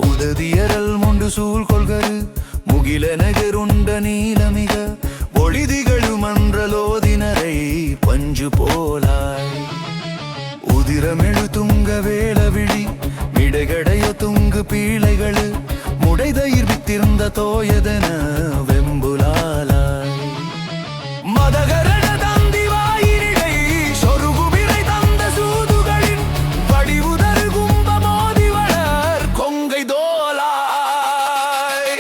உததியரல் முண்டு சூழ் கொள்கரு முகிலனகருண்ட நீலமிக ஒளிதிகளு மன்றலோதினரை பஞ்சு போலாய் உதிரமெழு துங்க வேளவிழி மிடைகடைய துங்கு பீழைகளு முடைதயிர் வித்திருந்த தோயதன வெம்புலாலாய் மதகரண தந்தி வாயிரிடை சொருகுபிரை தந்த சூதுகளின் வடிவுதரு கும்ப மோதி வளர் கொங்கை தோலாய்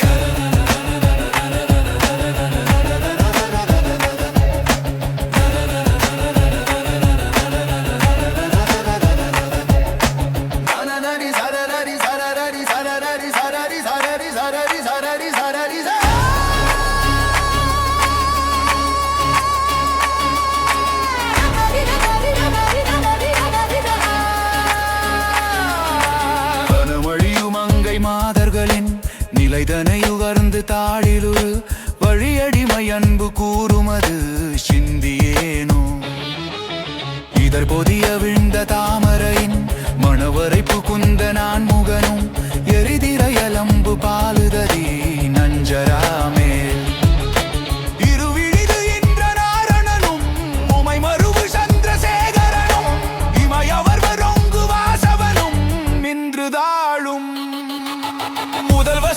சரரி சரரி சரரி சரரி சரரி சரரி சரரி சரரி சரரி மாதர்களின் நிலைதனை உகர்ந்து தாழிலுரு வழியடிமை அன்பு கூறுமது சிந்தியேனோ இதர் பொதிய விழுந்த தாமரையின் மணவரைப்பு குந்த நான் முகனும் எரிதிரையலம்பு பாலுததி நஞ்சராமேல் இருவிழிது என்ற நாரணனும் உமை மருவு சந்திரசேகரனும் இமையவர் வரொங்கு வாசவனும் நின்றுதாளும் முதல்வ